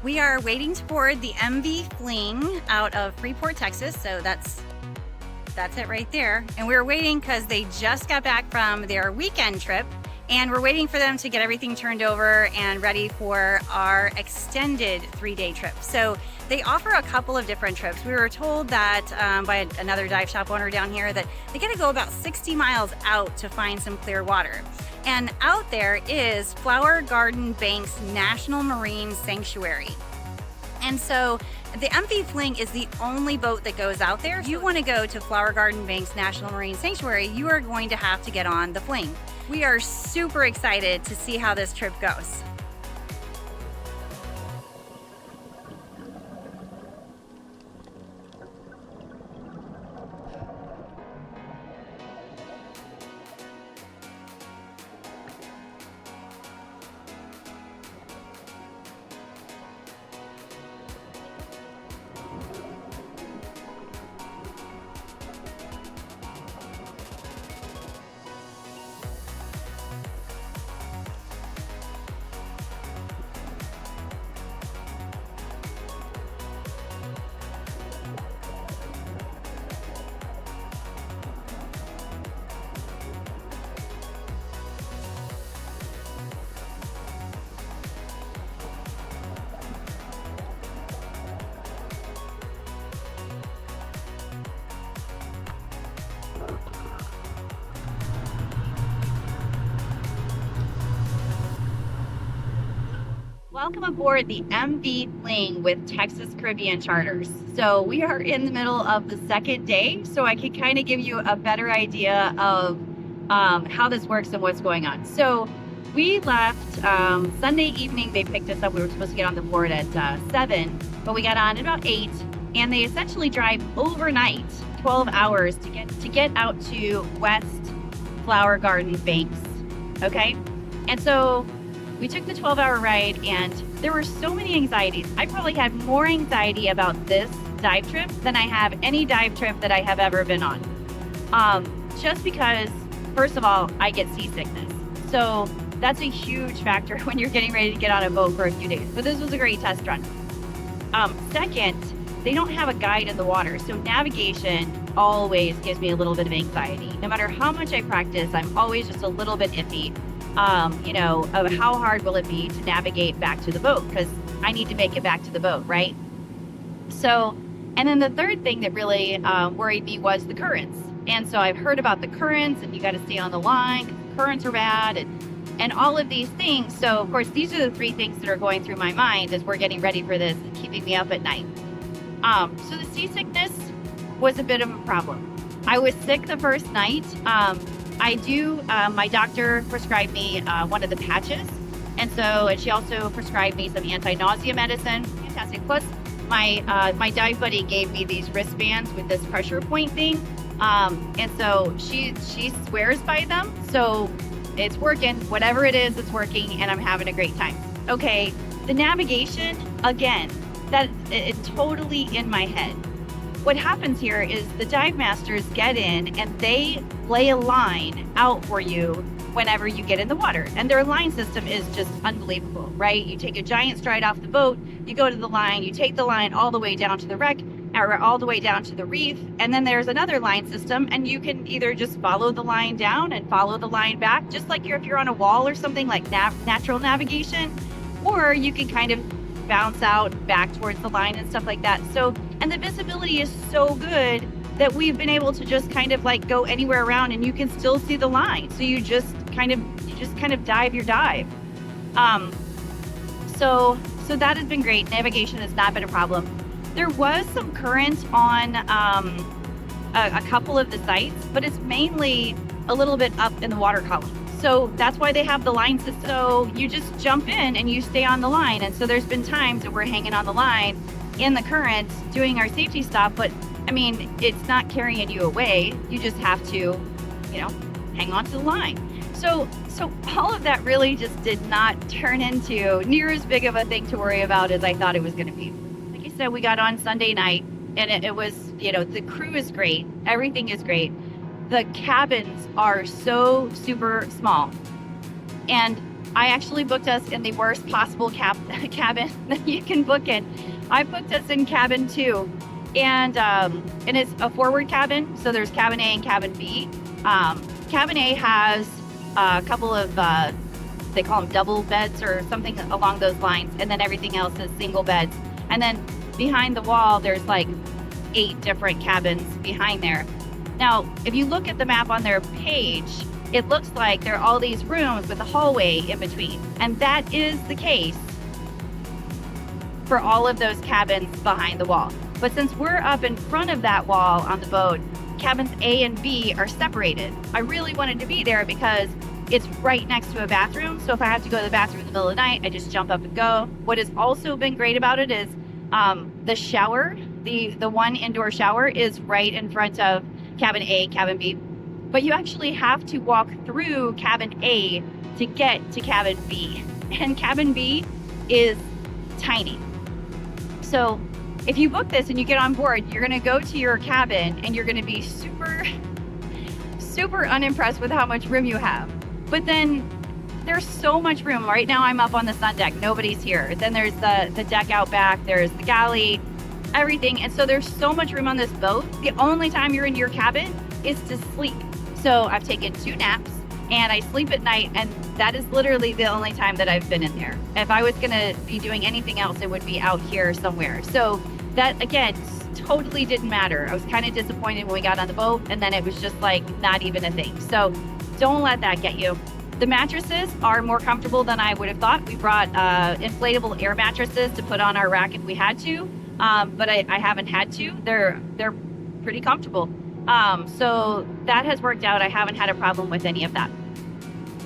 We are waiting to board the MV Fling out of Freeport, Texas. So that's it right there. And we're waiting because they just got back from their weekend trip, and we're waiting for them to get everything turned over and ready for our extended 3-day trip. So they offer a couple of different trips. We were told that by another dive shop owner down here that they got to go about 60 miles out to find some clear water. And out there is Flower Garden Bank's National Marine Sanctuary. And so the MV Fling is the only boat that goes out there. If you want to go to Flower Garden Bank's National Marine Sanctuary, you are going to have to get on the Fling. We are super excited to see how this trip goes. Welcome aboard the MV Fling with Texas Caribbean Charters. So we are in the middle of the second day, so I can kind of give you a better idea of how this works and what's going on. So we left Sunday evening. They picked us up. We were supposed to get on the board at 7, but we got on at about 8, and they essentially drive overnight 12 hours to get out to West Flower Garden Banks. Okay, and so we took the 12-hour ride, and there were so many anxieties. I probably had more anxiety about this dive trip than I have any dive trip that I have ever been on. Just because, first of all, I get seasickness. So that's a huge factor when you're getting ready to get on a boat for a few days. But this was a great test run. Second, they don't have a guide in the water. So navigation always gives me a little bit of anxiety. No matter how much I practice, I'm always just a little bit iffy. Of how hard will it be to navigate back to the boat, because I need to make it back to the boat, right? So, and then the third thing that really worried me was the currents. And so I've heard about the currents, and you got to stay on the line because the currents are bad, and all of these things. So of course, these are the 3 things that are going through my mind as we're getting ready for this and keeping me up at night. So the seasickness was a bit of a problem. I was sick the first night. My doctor prescribed me one of the patches. And she also prescribed me some anti-nausea medicine. Fantastic. Plus, my dive buddy gave me these wristbands with this pressure point thing. And so she swears by them. So it's working. Whatever it is, it's working, and I'm having a great time. Okay, the navigation, again, it's totally in my head. What happens here is the dive masters get in and they lay a line out for you whenever you get in the water. And their line system is just unbelievable, right? You take a giant stride off the boat, you go to the line, you take the line all the way down to the wreck, or all the way down to the reef. And then there's another line system, and you can either just follow the line down and follow the line back, just like if you're on a wall or something like natural navigation, or you can kind of bounce out back towards the line and stuff like that. So, and the visibility is so good that we've been able to just kind of like go anywhere around, and you can still see the line. So you just kind of dive your dive. So that has been great. Navigation has not been a problem. There was some current on a couple of the sites, but it's mainly a little bit up in the water column. So that's why they have the line system. So you just jump in and you stay on the line. And so there's been times that we're hanging on the line in the current doing our safety stop, but I mean, it's not carrying you away. You just have to, hang on to the line. So all of that really just did not turn into near as big of a thing to worry about as I thought it was going to be. Like I said, we got on Sunday night, and it was, the crew is great. Everything is great. The cabins are so super small. And I actually booked us in the worst possible cabin that you can book in. I booked us in cabin 2, and it's a forward cabin. So there's cabin A and cabin B. Cabin A has a couple of they call them double beds or something along those lines, and then everything else is single beds. And then behind the wall, there's like 8 different cabins behind there. Now, if you look at the map on their page, it looks like there are all these rooms with a hallway in between. And that is the case for all of those cabins behind the wall. But since we're up in front of that wall on the boat, cabins A and B are separated. I really wanted to be there because it's right next to a bathroom. So if I have to go to the bathroom in the middle of the night, I just jump up and go. What has also been great about it is the shower, the one indoor shower is right in front of cabin A, cabin B. But you actually have to walk through cabin A to get to cabin B. And cabin B is tiny. So if you book this and you get on board, you're gonna go to your cabin and you're gonna be super, super unimpressed with how much room you have. But then there's so much room. Right now I'm up on the sun deck, nobody's here. Then there's the deck out back, there's the galley, everything. And so there's so much room on this boat. The only time you're in your cabin is to sleep. So I've taken 2 naps and I sleep at night, and that is literally the only time that I've been in there. If I was gonna be doing anything else, it would be out here somewhere. So that, again, totally didn't matter. I was kind of disappointed when we got on the boat, and then it was just like not even a thing. So don't let that get you. The mattresses are more comfortable than I would have thought. We brought inflatable air mattresses to put on our rack if we had to, but I haven't had to. They're pretty comfortable. So that has worked out. I haven't had a problem with any of that.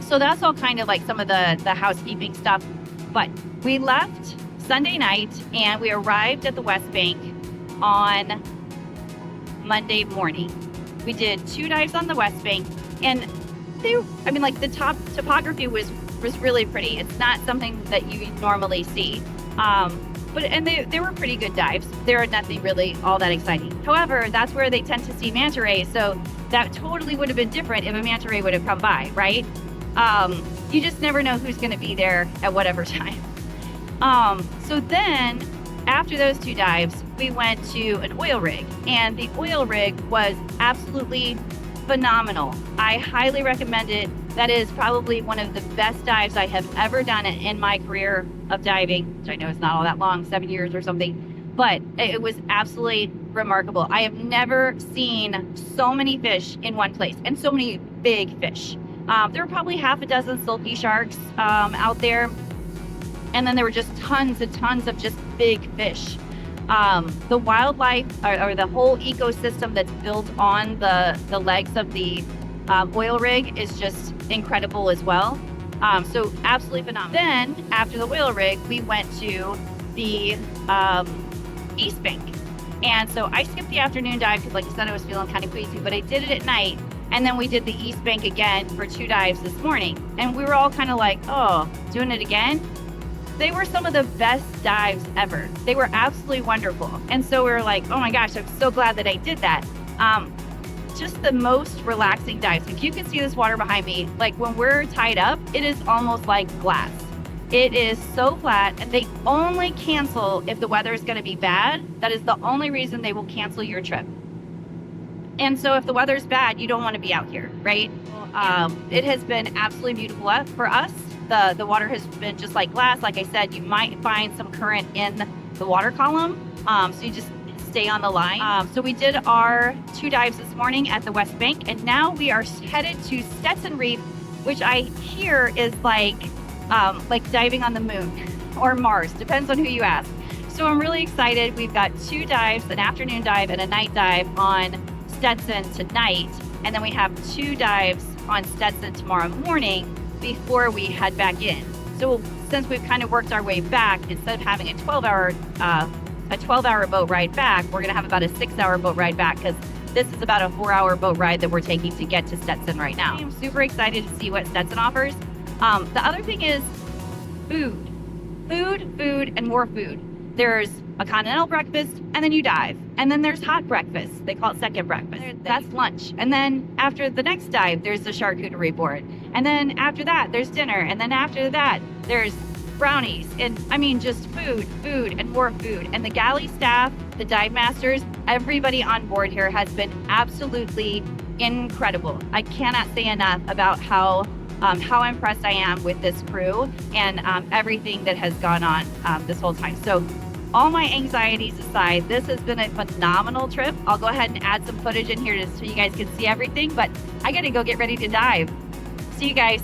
So that's all kind of like some of the housekeeping stuff. But we left Sunday night and we arrived at the West Bank on Monday morning. We did 2 dives on the West Bank, and the topography was really pretty. It's not something that you normally see. But they were pretty good dives. They were nothing really all that exciting. However, that's where they tend to see manta rays, so that totally would have been different if a manta ray would have come by, right? You just never know who's going to be there at whatever time. So then, after those 2 dives, we went to an oil rig, and the oil rig was absolutely phenomenal. I highly recommend it. That is probably one of the best dives I have ever done in my career of diving, which I know is not all that long, 7 years or something, but it was absolutely remarkable. I have never seen so many fish in one place, and so many big fish. There were probably half a dozen silky sharks out there, and then there were just tons and tons of just big fish. The wildlife, or the whole ecosystem that's built on the legs of the oil rig is just incredible as well. So absolutely phenomenal. Then after the oil rig, we went to the East Bank. And so I skipped the afternoon dive because, like I said, I was feeling kind of queasy, but I did it at night. And then we did the East Bank again for 2 dives this morning. And we were all kind of like, oh, doing it again? They were some of the best dives ever. They were absolutely wonderful. And so we were like, oh my gosh, I'm so glad that I did that. Just the most relaxing dives. If you can see this water behind me, like when we're tied up, it is almost like glass. It is so flat, and they only cancel if the weather is going to be bad. That is the only reason they will cancel your trip. And so if the weather is bad, you don't want to be out here, right? It has been absolutely beautiful for us. The water has been just like glass. Like I said, you might find some current in the water column. So you just stay on the line. So we did our 2 dives this morning at the West Bank, and now we are headed to Stetson Reef, which I hear is like diving on the moon or Mars, depends on who you ask. So I'm really excited. We've got 2 dives, an afternoon dive and a night dive on Stetson tonight, and then we have 2 dives on Stetson tomorrow morning before we head back in. So since we've kind of worked our way back, instead of having a 12-hour boat ride back, we're going to have about a 6-hour boat ride back, because this is about a 4-hour boat ride that we're taking to get to Stetson right now. I'm super excited to see what Stetson offers. The other thing is food, and more food. There's a continental breakfast, and then you dive. And then there's hot breakfast. They call it second breakfast. That's lunch. And then after the next dive, there's the charcuterie board. And then after that, there's dinner. And then after that, there's brownies. And I mean, just food, and more food. And the galley staff, the dive masters, everybody on board here has been absolutely incredible. I cannot say enough about how impressed I am with this crew and everything that has gone on this whole time. So all my anxieties aside, this has been a phenomenal trip. I'll go ahead and add some footage in here just so you guys can see everything, but I gotta go get ready to dive. See you guys.